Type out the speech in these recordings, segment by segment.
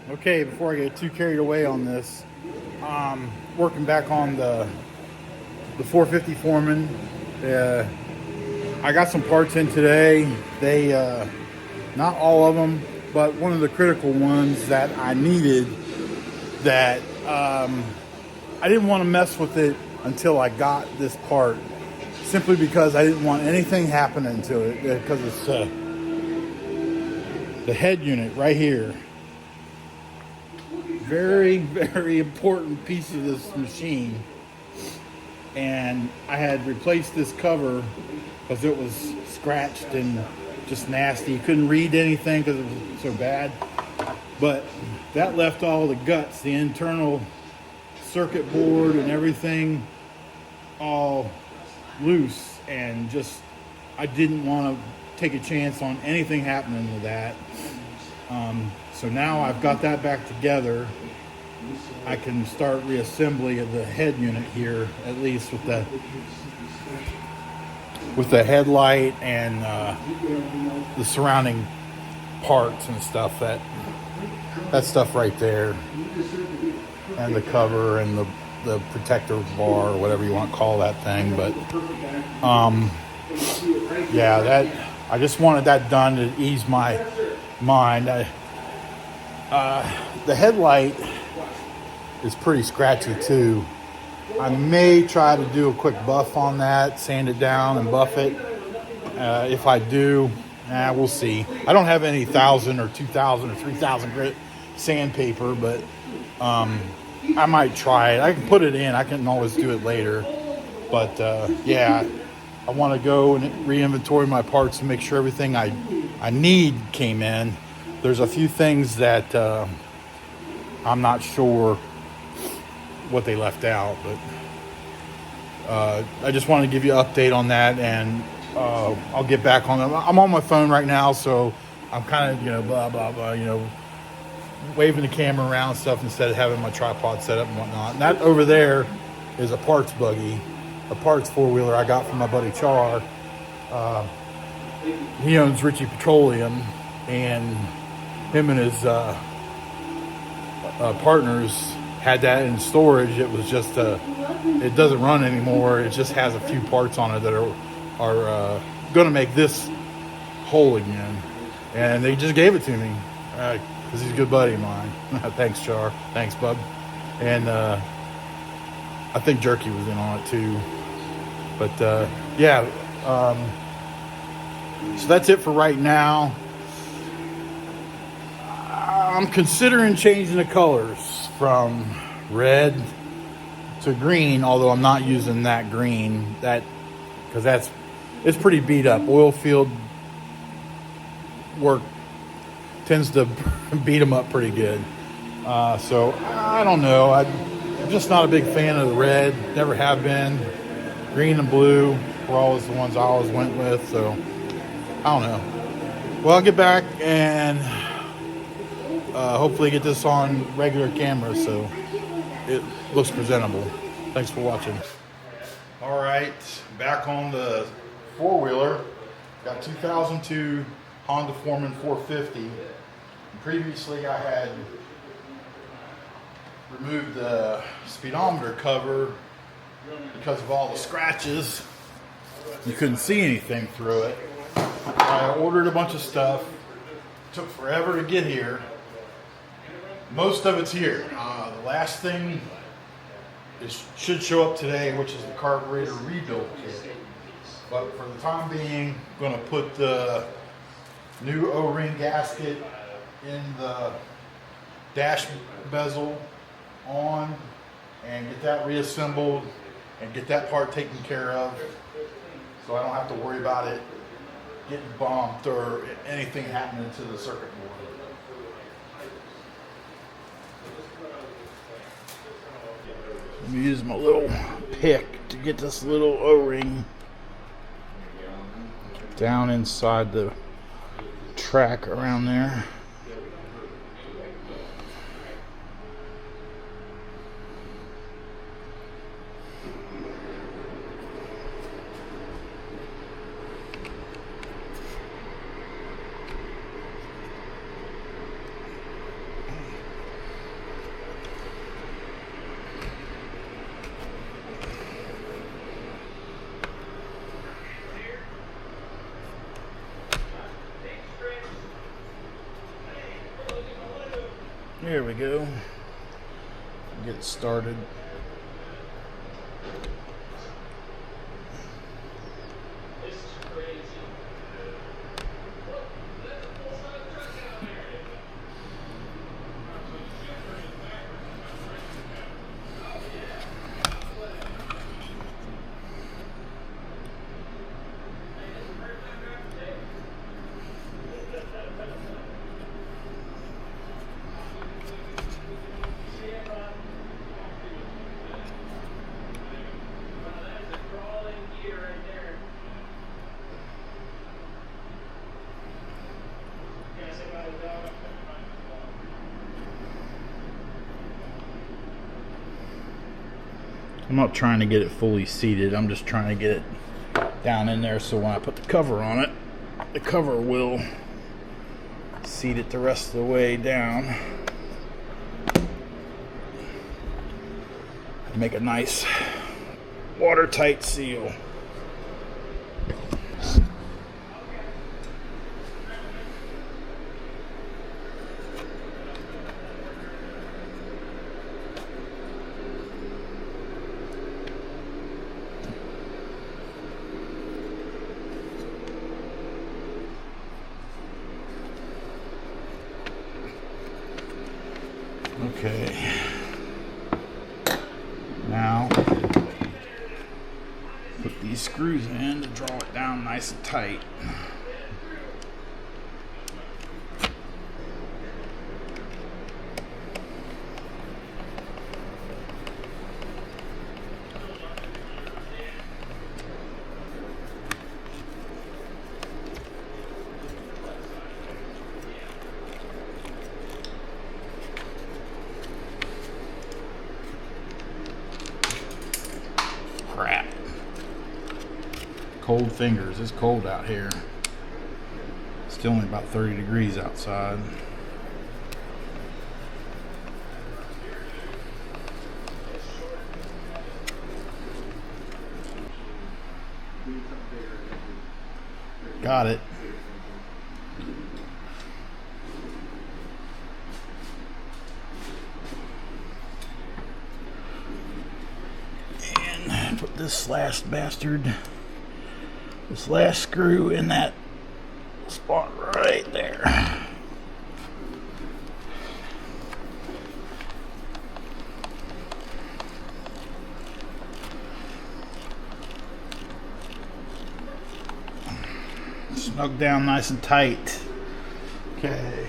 Okay, before I get too carried away on this, working back on the 450 Foreman. Uh, I got some parts in today. They not all of them, but one of the critical ones that I needed that I didn't want to mess with it until I got this part, simply because I didn't want anything happening to it, because it's the head unit right here. Very, very important piece of this machine. And I had replaced this cover because it was scratched and just nasty. You couldn't read anything because it was so bad. But that left all the guts, the internal circuit board and everything, all loose. And just, I didn't want to take a chance on anything happening with that. So now I've got that back together. I can start reassembly of the head unit here, at least with the headlight and the surrounding parts and stuff. That stuff right there, and the cover and the protector bar, or whatever you want to call that thing. But yeah, that I just wanted that done to ease my mind. The headlight is pretty scratchy too. I may try to do a quick buff on that, sand it down and buff it. If I do, we'll see. I don't have any 1,000 or 2,000 or 3,000 grit sandpaper, but I might try it. I can put it in. I can always do it later. But yeah, I want to go and re-inventory my parts to make sure everything I need came in. There's a few things that I'm not sure what they left out, but I just want to give you an update on that, and I'll get back on them. I'm on my phone right now, so I'm kind of, blah, blah, blah, waving the camera around and stuff instead of having my tripod set up and whatnot. And that over there is a parts buggy, a parts four-wheeler I got from my buddy Char. He owns Ritchie Petroleum, and him and his partners had that in storage. It was just it doesn't run anymore. It just has a few parts on it that are going to make this whole again, and they just gave it to me because he's a good buddy of mine. Thanks, Char. Thanks, bub. And I think Jerky was in on it too. But yeah, so that's it for right now. I'm considering changing the colors from red to green, although I'm not using that green, because it's pretty beat up. Oil field work tends to beat them up pretty good. So I don't know. I'm just not a big fan of the red. Never have been. Green and blue were always the ones I always went with. So I don't know. Well, I'll get back and hopefully get this on regular camera so it looks presentable. Thanks for watching. All right, back on the four-wheeler. Got 2002 Honda Foreman 450. Previously I had removed the speedometer cover because of all the scratches. You couldn't see anything through it. I ordered a bunch of stuff. It took forever to get here. Most of it's here. The last thing should show up today, which is the carburetor rebuild kit. But for the time being, I'm going to put the new O-ring gasket in the dash bezel on and get that reassembled and get that part taken care of, so I don't have to worry about it getting bumped or anything happening to the circuit board. Let me use my little pick to get this little O-ring down inside the track around there. Here we go. Get it started. I'm not trying to get it fully seated. I'm just trying to get it down in there so when I put the cover on it, the cover will seat it the rest of the way down. Make a nice watertight seal. Okay, now put these screws in to draw it down nice and tight. Crap. Cold fingers. It's cold out here. Still only about 30 degrees outside. Got it. And put this last screw in that spot right there. Snug down nice and tight. Okay.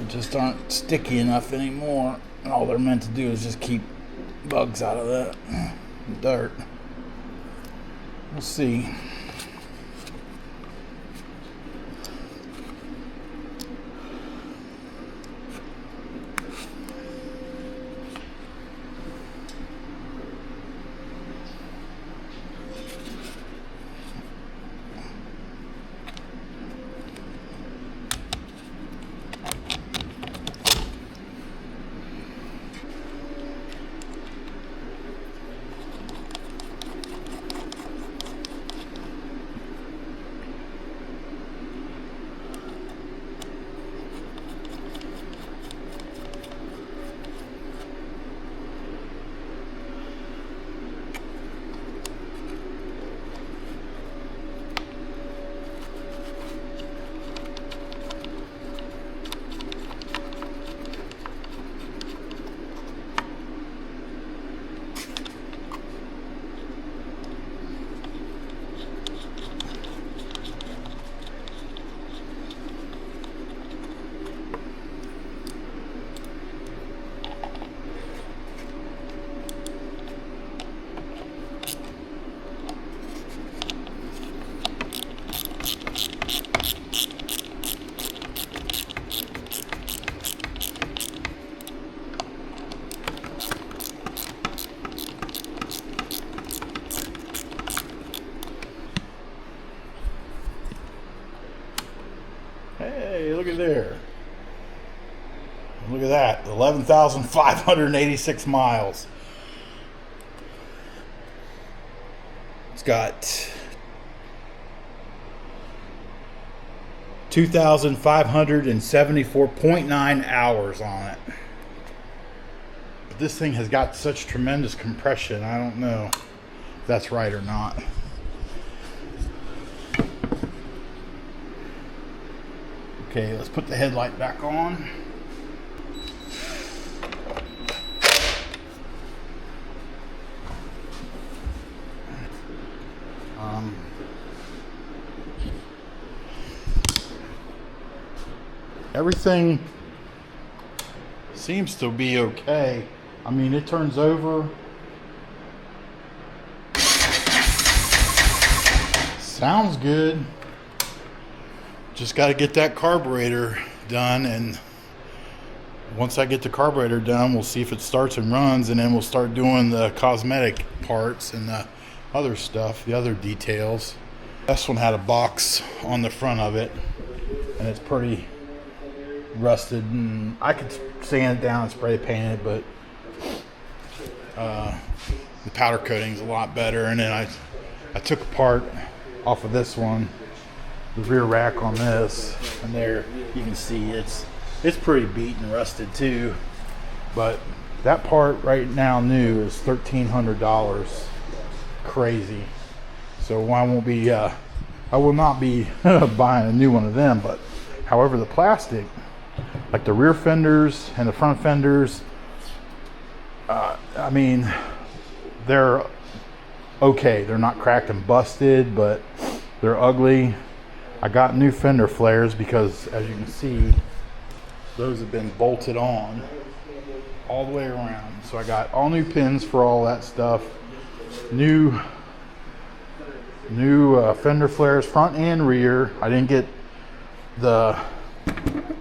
Just aren't sticky enough anymore. All they're meant to do is just keep bugs out of the dirt. We'll see. Look at that, 11,586 miles. It's got 2,574.9 hours on it. But this thing has got such tremendous compression, I don't know if that's right or not. Okay, let's put the headlight back on. Everything seems to be okay. I mean, it turns over. Sounds good. Just got to get that carburetor done, and once I get the carburetor done, we'll see if it starts and runs, and then we'll start doing the cosmetic parts and the other stuff, the other details. This one had a box on the front of it, and it's pretty rusted, and I could sand it down and spray paint it, but the powder coating is a lot better. And then I took a part off of this one, the rear rack on this, and there you can see it's pretty beat and rusted too. But that part right now new is $1,300. Crazy. So I will not be buying a new one of them. But however, the plastic, like the rear fenders and the front fenders, I mean, they're okay. They're not cracked and busted, but they're ugly. I got new fender flares because, as you can see, those have been bolted on all the way around. So I got all new pins for all that stuff. New fender flares, front and rear. I didn't get the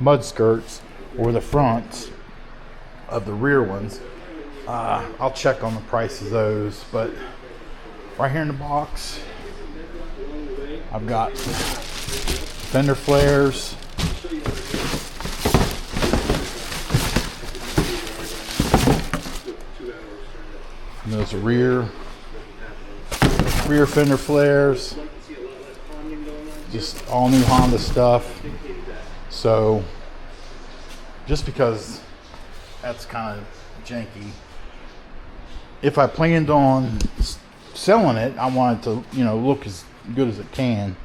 mud skirts or the fronts of the rear ones. I'll check on the price of those, but right here in the box, I've got fender flares, and those rear fender flares, just all new Honda stuff. So just because that's kind of janky, if I planned on selling it, I want it to, look as good as it can.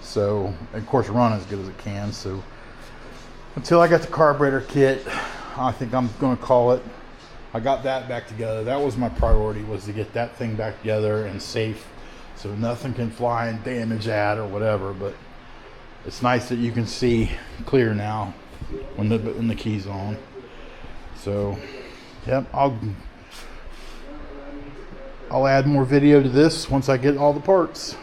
So, of course, run as good as it can. So until I got the carburetor kit, I think I'm going to call it. I got that back together. That was my priority, was to get that thing back together and safe, so nothing can fly and damage that or whatever. But it's nice that you can see clear now when the key's on. So, yep, I'll add more video to this once I get all the parts.